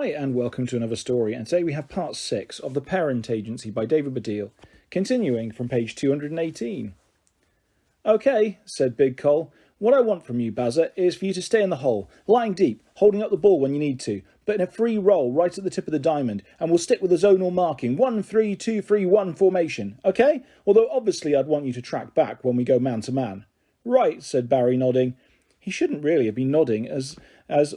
Hi and welcome to another story, and today we have part 6 of The Parent Agency by David Baddiel, continuing from page 218. "Okay," said Big Cole, "what I want from you, Bazza, is for you to stay in the hole, lying deep, holding up the ball when you need to, but in a free roll right at the tip of the diamond, and we'll stick with the zonal marking 1-3-2-3-1 formation, okay? Although obviously I'd want you to track back when we go man to man." "Right," said Barry, nodding. He shouldn't really have been nodding, as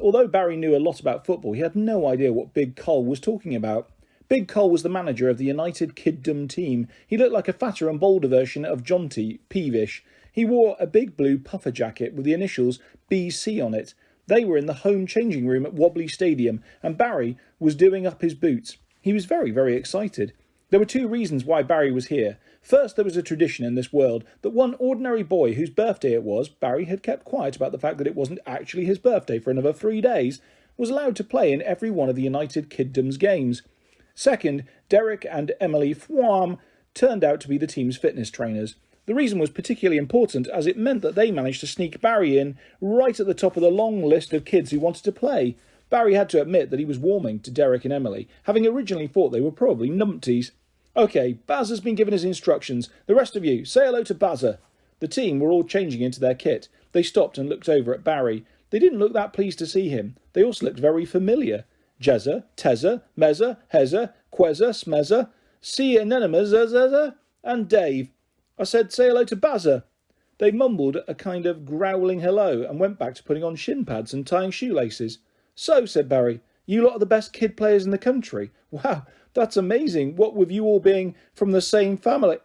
although Barry knew a lot about football, he had no idea what Big Cole was talking about. Big Cole was the manager of the United Kiddom team. He looked like a fatter and bolder version of Jonty Peevish. He wore a big blue puffer jacket with the initials BC on it. They were in the home changing room at Wobbly Stadium, and Barry was doing up his boots. He was very, very excited. There were two reasons why Barry was here. First, there was a tradition in this world that one ordinary boy whose birthday it was, Barry had kept quiet about the fact that it wasn't actually his birthday for another 3 days, was allowed to play in every one of the United Kiddom's games. Second, Derek and Emily Fwam turned out to be the team's fitness trainers. The reason was particularly important as it meant that they managed to sneak Barry in right at the top of the long list of kids who wanted to play. Barry had to admit that he was warming to Derek and Emily, having originally thought they were probably numpties. "Okay, Bazza's been given his instructions. The rest of you, say hello to Bazza." The team were all changing into their kit. They stopped and looked over at Barry. They didn't look that pleased to see him. They also looked very familiar. Jezza, Tezza, Mezza, Hezza, Quezza, Smezza, See Anemones, and Dave. "I said say hello to Bazza." They mumbled a kind of growling hello and went back to putting on shin pads and tying shoelaces. "So," said Barry, "you lot are the best kid players in the country. Wow, that's amazing, what with you all being from the same family."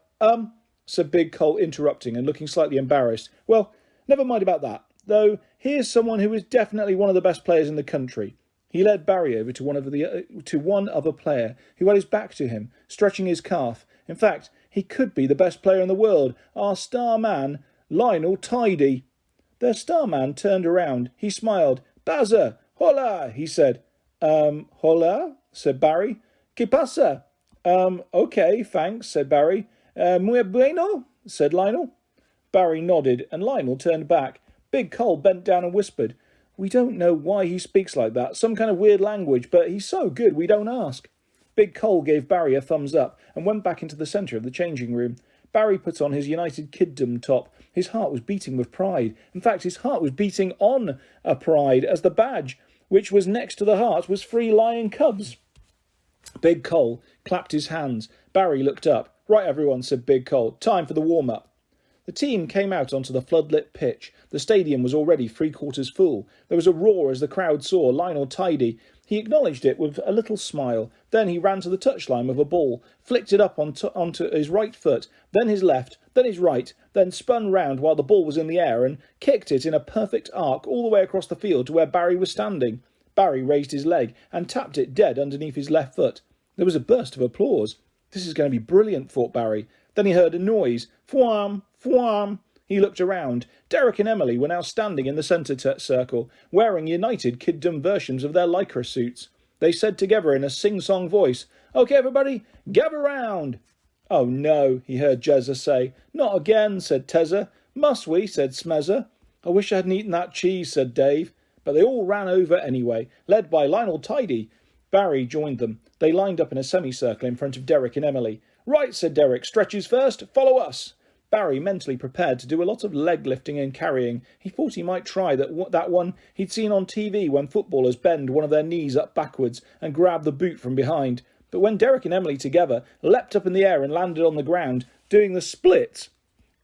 Said Big Cole, interrupting and looking slightly embarrassed. "Well, never mind about that, though here's someone who is definitely one of the best players in the country." He led Barry over to one other player who had his back to him, stretching his calf. In fact, he could be the best player in the world, our star man, Lionel Tidy. Their star man turned around. He smiled. "Bazza, hola," he said. Hola," said Barry. "Que pasa?" Okay, thanks," said Barry. Muy bueno," said Lionel. Barry nodded, and Lionel turned back. Big Cole bent down and whispered, "We don't know why he speaks like that, some kind of weird language, but he's so good we don't ask." Big Cole gave Barry a thumbs up and went back into the centre of the changing room. Barry put on his United Kiddom top. His heart was beating with pride. In fact, his heart was beating on a pride, as the badge, which was next to the heart, was 3 lion cubs. Big Cole clapped his hands. Barry looked up. "Right, everyone," said Big Cole. "Time for the warm-up." The team came out onto the floodlit pitch. The stadium was already 3/4 full. There was a roar as the crowd saw Lionel Tidy. He acknowledged it with a little smile. Then he ran to the touchline with a ball, flicked it up onto his right foot, then his left, then his right, then spun round while the ball was in the air and kicked it in a perfect arc all the way across the field to where Barry was standing. Barry raised his leg and tapped it dead underneath his left foot. There was a burst of applause. "This is going to be brilliant," thought Barry. Then he heard a noise. Fwam, fwam. He looked around. Derek and Emily were now standing in the centre circle, wearing United Kiddom versions of their lycra suits. They said together in a sing-song voice, "Okay, everybody, gather round." "Oh no," he heard Jezza say. "Not again," said Tezza. "Must we?" said Smezza. "I wish I hadn't eaten that cheese," said Dave. But they all ran over anyway, led by Lionel Tidy. Barry joined them. They lined up in a semicircle in front of Derek and Emily. "Right," said Derek, "stretches first, follow us." Barry mentally prepared to do a lot of leg lifting and carrying. He thought he might try that one he'd seen on TV when footballers bend one of their knees up backwards and grab the boot from behind. But when Derek and Emily together leapt up in the air and landed on the ground, doing the splits.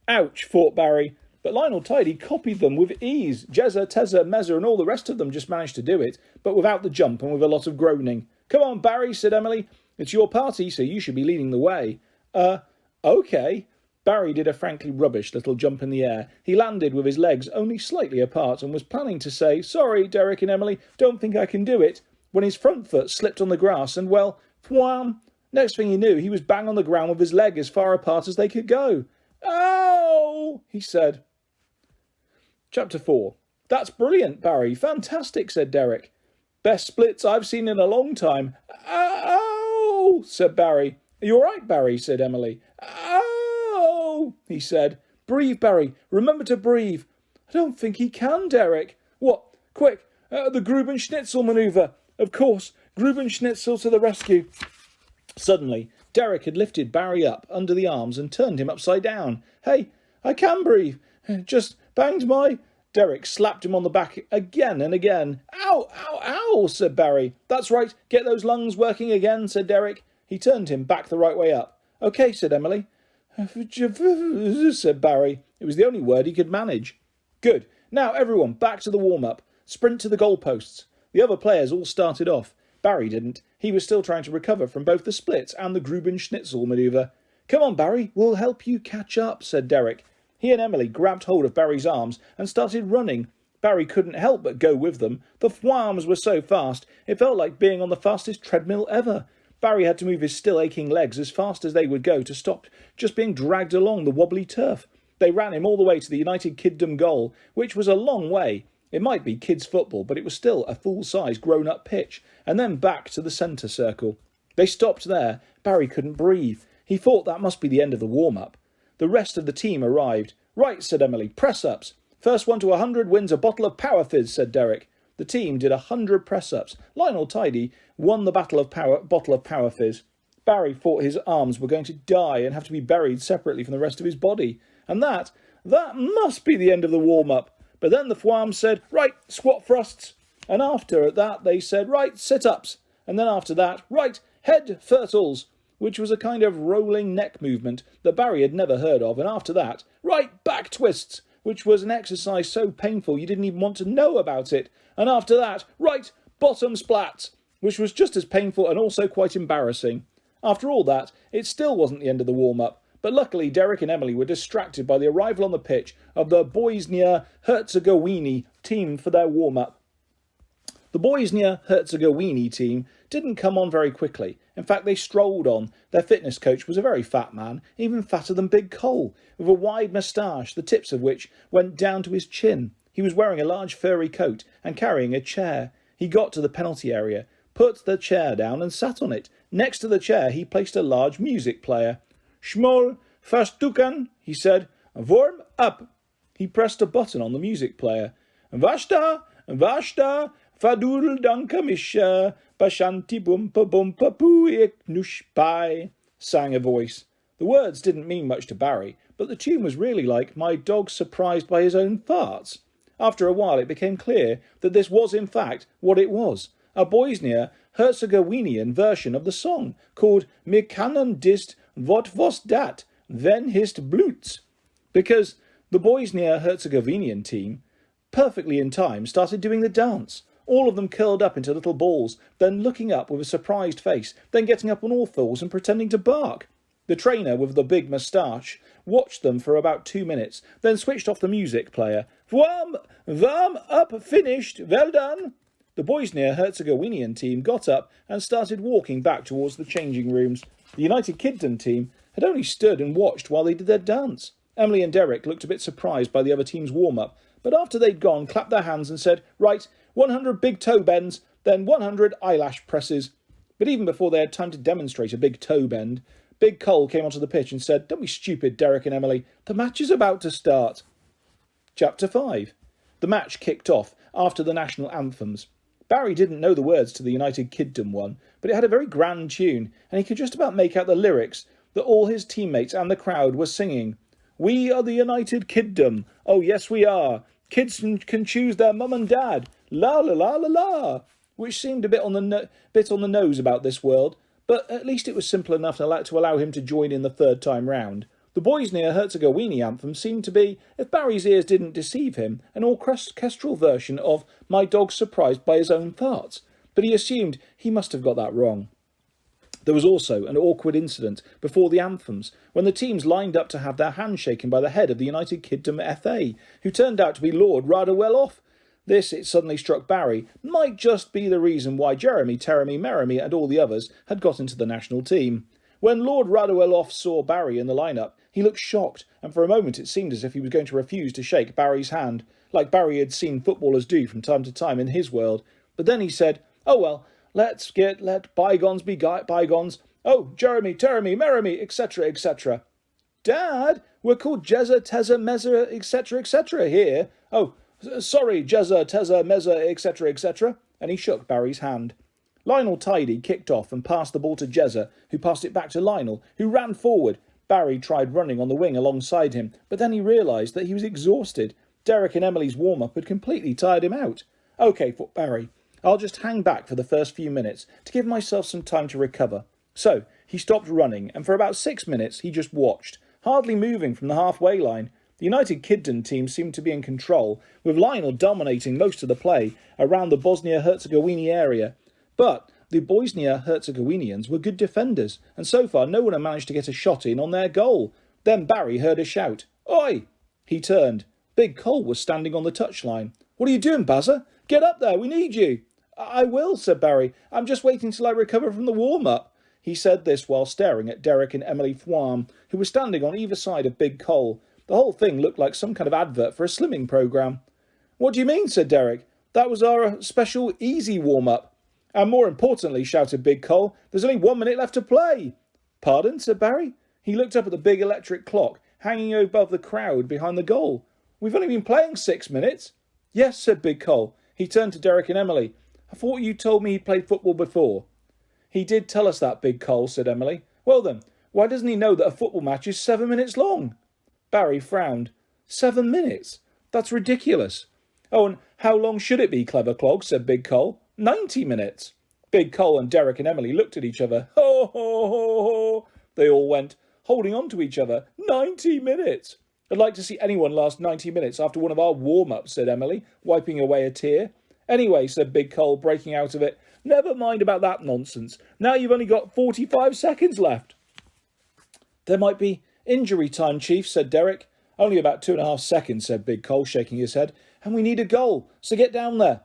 "Ouch," thought Barry. But Lionel Tidy copied them with ease. Jezza, Tezza, Mezza and all the rest of them just managed to do it, but without the jump and with a lot of groaning. "Come on, Barry," said Emily. "It's your party, so you should be leading the way." Okay." Barry did a frankly rubbish little jump in the air. He landed with his legs only slightly apart and was planning to say, "Sorry, Derek and Emily, don't think I can do it," when his front foot slipped on the grass and, well, wham! Next thing he knew, he was bang on the ground with his leg as far apart as they could go. "Ow!" he said. Chapter 4. "That's brilliant, Barry. Fantastic," said Derek. "Best splits I've seen in a long time." "Ow!" said Barry. "Are you all right, Barry?" said Emily. "Ow!" he said. "Breathe, Barry. Remember to breathe." "I don't think he can, Derek." "What? Quick, the Gruben Schnitzel manoeuvre. Of course, Grubenschnitzel to the rescue. Suddenly, Derek had lifted Barry up under the arms and turned him upside down. Hey, I can breathe. Just banged my... Derek slapped him on the back again and again. Ow, ow, ow, said Barry. That's right, get those lungs working again, said Derek. He turned him back the right way up. OK, said Emily. Said Barry. It was the only word he could manage. Good. Now, everyone, back to the warm-up. Sprint to the goalposts. The other players all started off. Barry didn't. He was still trying to recover from both the splits and the Grubenschnitzel manoeuvre. Come on, Barry, we'll help you catch up, said Derek. He and Emily grabbed hold of Barry's arms and started running. Barry couldn't help but go with them. The foams were so fast, it felt like being on the fastest treadmill ever. Barry had to move his still aching legs as fast as they would go to stop just being dragged along the wobbly turf. They ran him all the way to the United Kiddom goal, which was a long way. It might be kids' football, but it was still a full-size grown-up pitch, and then back to the centre circle. They stopped there. Barry couldn't breathe. He thought that must be the end of the warm-up. The rest of the team arrived. Right, said Emily, press-ups. First one to 100 wins a bottle of Power Fizz, said Derek. The team did 100 press-ups. Lionel Tidy won the bottle of Power Fizz. Barry thought his arms were going to die and have to be buried separately from the rest of his body. And that must be the end of the warm-up. But then the foams said, right, squat thrusts. And after that they said, right, sit-ups. And then after that, right, head furtles, which was a kind of rolling neck movement that Barry had never heard of. And after that, right, back twists, which was an exercise so painful you didn't even want to know about it. And after that, right, bottom splats, which was just as painful and also quite embarrassing. After all that, it still wasn't the end of the warm-up. But luckily, Derek and Emily were distracted by the arrival on the pitch of the Bosnia-Herzegovina team for their warm-up. The Bosnia-Herzegovina team didn't come on very quickly. In fact, they strolled on. Their fitness coach was a very fat man, even fatter than Big Cole, with a wide moustache, the tips of which went down to his chin. He was wearing a large furry coat and carrying a chair. He got to the penalty area, put the chair down and sat on it. Next to the chair, he placed a large music player. Schmoll, Verstuken, he said. Warm up. He pressed a button on the music player. Vashta, Fadul danka misha, Bashanti bumpa bumpa puik nushpai, sang a voice. The words didn't mean much to Barry, but the tune was really like My Dog Surprised by His Own Farts. After a while it became clear that this was in fact what it was, a Bosnia-Herzegovinian version of the song, called Mir kannen dist What was dat? Then hist Blutz. Because the Bosnia-Herzegovinian team, perfectly in time, started doing the dance. All of them curled up into little balls, then looking up with a surprised face, then getting up on all fours and pretending to bark. The trainer with the big moustache watched them for about 2 minutes, then switched off the music player. Warm up, finished, well done. The Bosnia-Herzegovinian team got up and started walking back towards the changing rooms. The United Kiddom team had only stood and watched while they did their dance. Emily and Derek looked a bit surprised by the other team's warm-up, but after they'd gone, clapped their hands and said, right, 100 big toe bends, then 100 eyelash presses. But even before they had time to demonstrate a big toe bend, Big Cole came onto the pitch and said, don't be stupid, Derek and Emily. The match is about to start. Chapter 5. The match kicked off after the national anthems. Barry didn't know the words to the United Kiddom one, but it had a very grand tune, and he could just about make out the lyrics that all his teammates and the crowd were singing. We are the United Kiddom. Oh, yes, we are. Kids can choose their mum and dad. La la la la la. Which seemed a bit on the nose about this world, but at least it was simple enough to allow him to join in the third time round. The Bosnia-Herzegovina anthem seemed to be, if Barry's ears didn't deceive him, an orchestral version of My Dog Surprised by His Own Farts, but he assumed he must have got that wrong. There was also an awkward incident before the anthems, when the teams lined up to have their hands shaken by the head of the United Kiddom FA, who turned out to be Lord Radoweloff. This, it suddenly struck Barry, might just be the reason why Jeremy, Teremy, Meremy and all the others had got into the national team. When Lord Radoweloff saw Barry in the lineup, he looked shocked, and for a moment it seemed as if he was going to refuse to shake Barry's hand, like Barry had seen footballers do from time to time in his world. But then he said, oh well, let bygones be bygones. Oh, Jeremy, Teremy, Meremy, etc., etc. Dad, we're called Jezza, Tezza, Mezza, etc. here. Oh, sorry, Jezza, Tezza, Mezza, etc., etc. And he shook Barry's hand. Lionel Tidy kicked off and passed the ball to Jezza, who passed it back to Lionel, who ran forward. Barry tried running on the wing alongside him, but then he realised that he was exhausted. Derek and Emily's warm-up had completely tired him out. "OK," thought Barry, "I'll just hang back for the first few minutes to give myself some time to recover." So he stopped running, and for about 6 minutes he just watched, hardly moving from the halfway line. The United Kingdom team seemed to be in control, with Lionel dominating most of the play around the Bosnia-Herzegovina area. But the Bosnia-Herzegovinians were good defenders, and so far no one had managed to get a shot in on their goal. Then Barry heard a shout, "Oi!" He turned. Big Cole was standing on the touchline. "What are you doing, Bazza? Get up there, we need you." I will," said Barry. "I'm just waiting till I recover from the warm-up." He said this while staring at Derek and Emily Fouam, who were standing on either side of Big Cole. The whole thing looked like some kind of advert for a slimming programme. "What do you mean?" said Derek. "That was our special easy warm-up." "And more importantly," shouted Big Cole, "there's only 1 minute left to play." "Pardon?" said Barry. He looked up at the big electric clock hanging above the crowd behind the goal. "We've only been playing 6 minutes." "Yes," said Big Cole. He turned to Derek and Emily. "I thought you told me he'd played football before." "He did tell us that, Big Cole," said Emily. "Well then, why doesn't he know that a football match is 7 minutes long?" Barry frowned. 7 minutes? That's ridiculous. "Oh, and how long should it be, clever clog?" said Big Cole. 90 minutes. Big Cole and Derek and Emily looked at each other. "Ho, ho, ho, ho," they all went, holding on to each other. 90 minutes. "I'd like to see anyone last 90 minutes after one of our warm-ups," said Emily, wiping away a tear. "Anyway," said Big Cole, breaking out of it, "never mind about that nonsense. Now you've only got 45 seconds left." "There might be injury time, Chief," said Derek. "Only about 2.5 seconds, said Big Cole, shaking his head. "And we need a goal, so get down there."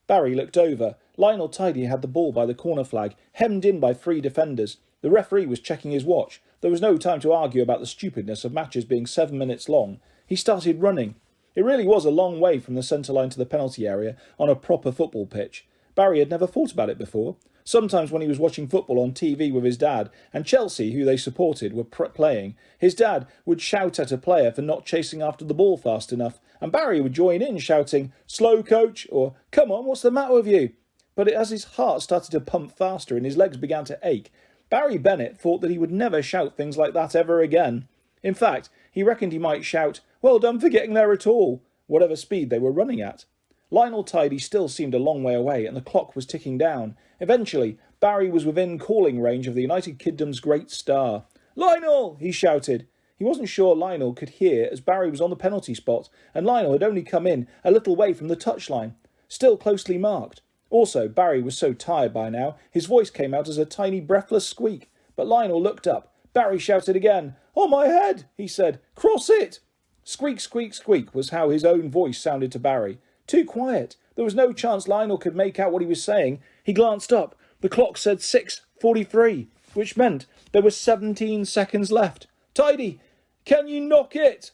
Barry looked over. Lionel Tidy had the ball by the corner flag, hemmed in by 3 defenders. The referee was checking his watch. There was no time to argue about the stupidness of matches being 7 minutes long. He started running. It really was a long way from the centre line to the penalty area on a proper football pitch. Barry had never thought about it before. Sometimes when he was watching football on TV with his dad, and Chelsea, who they supported, were playing, his dad would shout at a player for not chasing after the ball fast enough, and Barry would join in shouting, "Slow, coach," or "Come on, what's the matter with you?" But as his heart started to pump faster and his legs began to ache, Barry Bennett thought that he would never shout things like that ever again. In fact, he reckoned he might shout, "Well done for getting there at all," whatever speed they were running at. Lionel Tidy still seemed a long way away, and the clock was ticking down. Eventually, Barry was within calling range of the United Kingdom's great star. "Lionel!" he shouted. He wasn't sure Lionel could hear, as Barry was on the penalty spot, and Lionel had only come in a little way from the touchline, still closely marked. Also, Barry was so tired by now, his voice came out as a tiny breathless squeak. But Lionel looked up. Barry shouted again. "On my head," he said. "Cross it!" Squeak, squeak, squeak was how his own voice sounded to Barry. Too quiet. There was no chance Lionel could make out what he was saying. He glanced up. The clock said 6:43, which meant there were 17 seconds left. "Tidy, can you knock it?"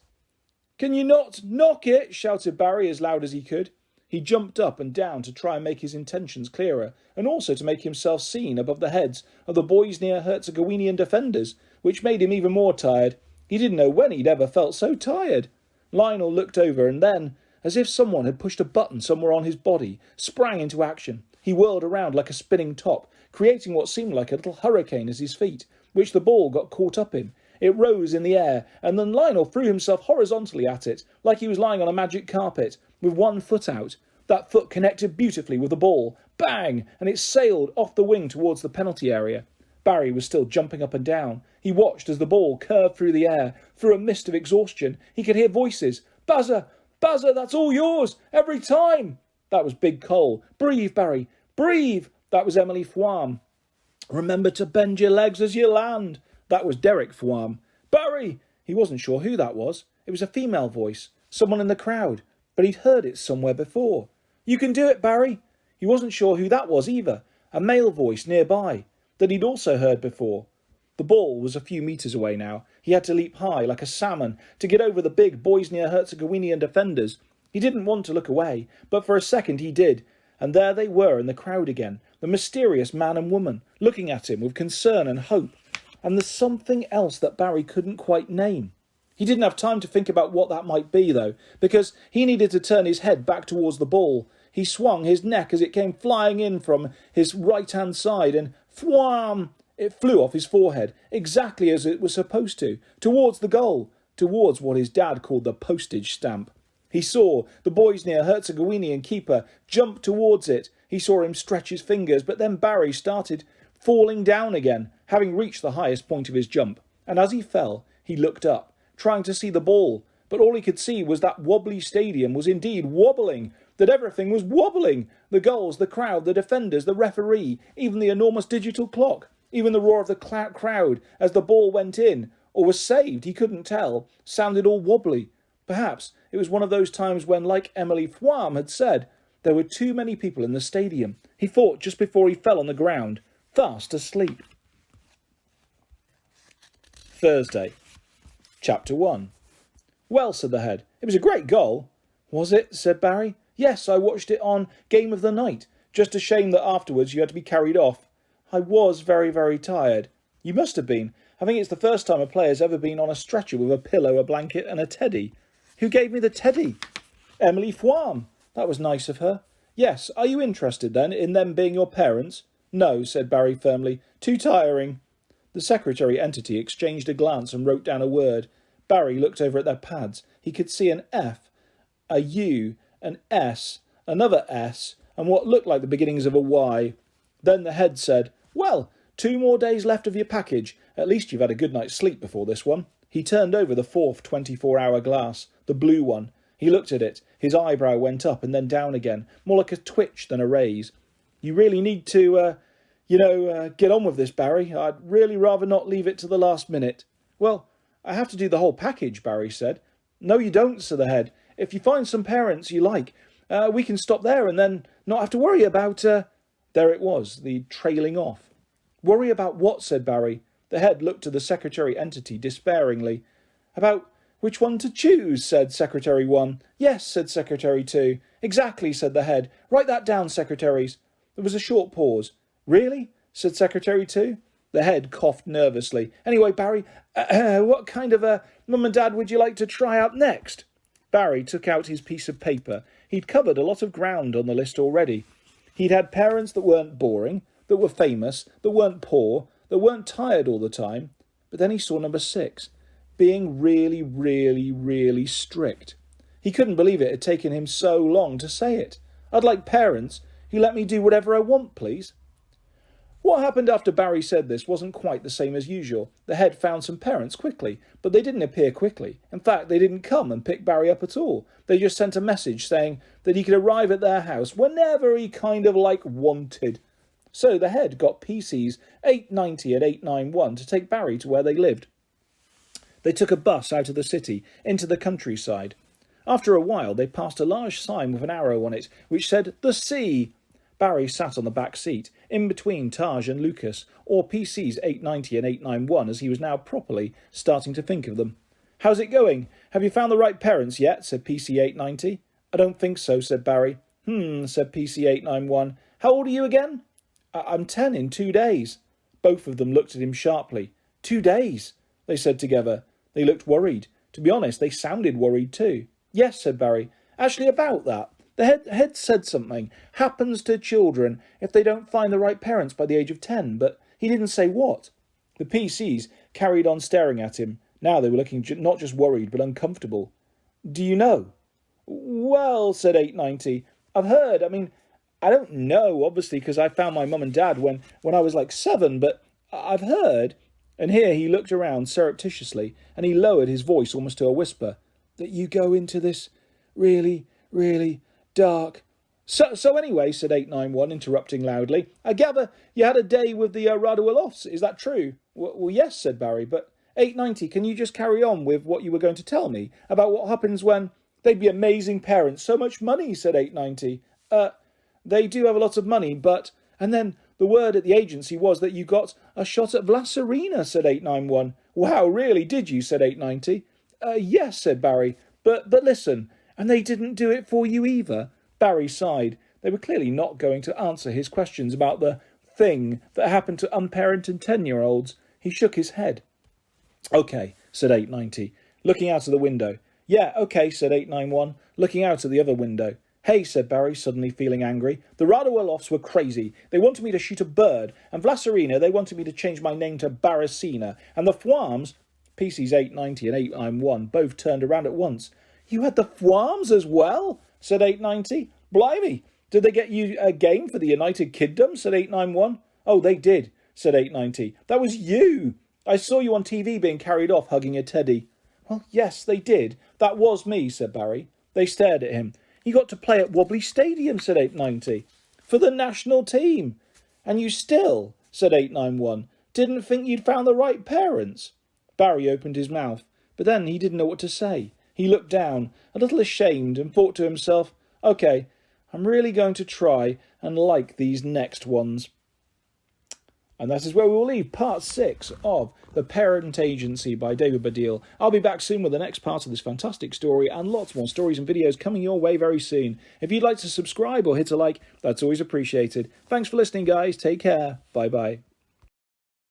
"Can you not knock it?" shouted Barry as loud as he could. He jumped up and down to try and make his intentions clearer, and also to make himself seen above the heads of the Bosnia-Herzegovinian defenders, which made him even more tired. He didn't know when he'd ever felt so tired. Lionel looked over and then, as if someone had pushed a button somewhere on his body, sprang into action. He whirled around like a spinning top, creating what seemed like a little hurricane at his feet, which the ball got caught up in. It rose in the air, and then Lionel threw himself horizontally at it, like he was lying on a magic carpet, with one foot out. That foot connected beautifully with the ball. Bang! And it sailed off the wing towards the penalty area. Barry was still jumping up and down. He watched as the ball curved through the air. Through a mist of exhaustion, he could hear voices. "Bazza! Bazza, that's all yours! Every time!" That was Big Cole. "Breathe, Barry! Breathe!" That was Emily Fouam. "Remember to bend your legs as you land." That was Derek Fouam. "Barry!" He wasn't sure who that was. It was a female voice. Someone in the crowd. But he'd heard it somewhere before. "You can do it, Barry." He wasn't sure who that was either. A male voice nearby that he'd also heard before. The ball was a few metres away now. He had to leap high like a salmon to get over the big Bosnia-Herzegovinian defenders. He didn't want to look away, but for a second he did. And there they were in the crowd again, the mysterious man and woman, looking at him with concern and hope. And there's something else that Barry couldn't quite name. He didn't have time to think about what that might be, though, because he needed to turn his head back towards the ball. He swung his neck as it came flying in from his right-hand side, and thwam! It flew off his forehead, exactly as it was supposed to, towards the goal, towards what his dad called the postage stamp. He saw the boys near Herzegovinian keeper jump towards it. He saw him stretch his fingers, but then Barry started falling down again, having reached the highest point of his jump. And as he fell, he looked up, trying to see the ball, but all he could see was that wobbly stadium was indeed wobbling, that everything was wobbling. The goals, the crowd, the defenders, the referee, even the enormous digital clock, even the roar of the crowd as the ball went in, or was saved, he couldn't tell, sounded all wobbly. Perhaps it was one of those times when, like Emily Thwam had said, there were too many people in the stadium. He thought just before he fell on the ground, fast asleep. Thursday. Chapter 1. Well, said the head, it was a great goal. Was it? Said Barry. Yes, I watched it on Game of the Night. Just a shame that afterwards you had to be carried off. I was very, very tired. You must have been. I think it's the first time a player's ever been on a stretcher with a pillow, a blanket and a teddy. Who gave me the teddy? Emily Thwam. That was nice of her. Yes, are you interested then in them being your parents? No, said Barry firmly. Too tiring. The secretary entity exchanged a glance and wrote down a word. Barry looked over at their pads. He could see an F, a U, an S, another S, and what looked like the beginnings of a Y. Then the head said, Well, 2 more days left of your package. At least you've had a good night's sleep before this one. He turned over the 4th 24-hour glass, the blue one. He looked at it. His eyebrow went up and then down again, more like a twitch than a raise. You really need to, get on with this, Barry. I'd really rather not leave it to the last minute. Well, I have to do the whole package, Barry said. No, you don't, said the head. If you find some parents you like, we can stop there and then not have to worry about, There it was, the trailing off. Worry about what, said Barry. The head looked to the secretary entity despairingly. About which one to choose, said Secretary 1. Yes, said Secretary 2. Exactly, said the head. Write that down, secretaries. There was a short pause. Really? Said Secretary 2. The head coughed nervously. Anyway, Barry, what kind of a mum and dad would you like to try out next? Barry took out his piece of paper. He'd covered a lot of ground on the list already. He'd had parents that weren't boring, that were famous, that weren't poor, that weren't tired all the time. But then he saw number 6, being really, really, really strict. He couldn't believe it had taken him so long to say it. I'd like parents who let me do whatever I want, please. What happened after Barry said this wasn't quite the same as usual. The head found some parents quickly, but they didn't appear quickly. In fact, they didn't come and pick Barry up at all. They just sent a message saying that he could arrive at their house whenever he wanted. So the head got PCs 890 and 891 to take Barry to where they lived. They took a bus out of the city, into the countryside. After a while, they passed a large sign with an arrow on it, which said, The Sea. Barry sat on the back seat, in between Taj and Lucas, or PCs 890 and 891, as he was now properly starting to think of them. How's it going? Have you found the right parents yet? Said PC 890. I don't think so, said Barry. Said PC 891. How old are you again? I'm 10 in 2 days. Both of them looked at him sharply. 2 days, they said together. They looked worried. To be honest, they sounded worried too. Yes, said Barry. Actually, about that. The head said something. Happens to children if they don't find the right parents by the age of 10, but he didn't say what. The PCs carried on staring at him. Now they were looking not just worried, but uncomfortable. Do you know? Well, said 890, I've heard. I don't know, obviously, because I found my mum and dad when I was like 7, but I've heard, and here he looked around surreptitiously, and he lowered his voice almost to a whisper, that you go into this really, really dark. So anyway, said 891, interrupting loudly, I gather you had a day with the Raduilofts. Is that true? Well, yes, said Barry, but 890, can you just carry on with what you were going to tell me about what happens when they'd be amazing parents? So much money, said 890. They do have a lot of money, but... And then the word at the agency was that you got a shot at Vlasarina, said 891. Wow, really, did you, said 890. Yes, said Barry, but listen, and they didn't do it for you either. Barry sighed. They were clearly not going to answer his questions about the thing that happened to unparented 10-year-olds. He shook his head. OK, said 890, looking out of the window. Yeah, OK, said 891, looking out of the other window. Hey, said Barry, suddenly feeling angry. The Radowelofs were crazy. They wanted me to shoot a bird, and Vlasarina, they wanted me to change my name to Barasina, and the Fwams, PCs 890 and 891, both turned around at once. You had the Fwams as well? Said 890. Blimey, did they get you a game for the United Kingdom? Said 891. Oh, they did, said 890. That was you. I saw you on TV being carried off hugging a teddy. Well, yes, they did. That was me, said Barry. They stared at him. You got to play at Wobbly Stadium, said 890. For the national team. And you still, said 891, didn't think you'd found the right parents. Barry opened his mouth, but then he didn't know what to say. He looked down, a little ashamed, and thought to himself, OK, I'm really going to try and like these next ones. And that is where we will leave part 6 of The Parent Agency by David Baddiel. I'll be back soon with the next part of this fantastic story and lots more stories and videos coming your way very soon. If you'd like to subscribe or hit a like, that's always appreciated. Thanks for listening, guys. Take care. Bye-bye.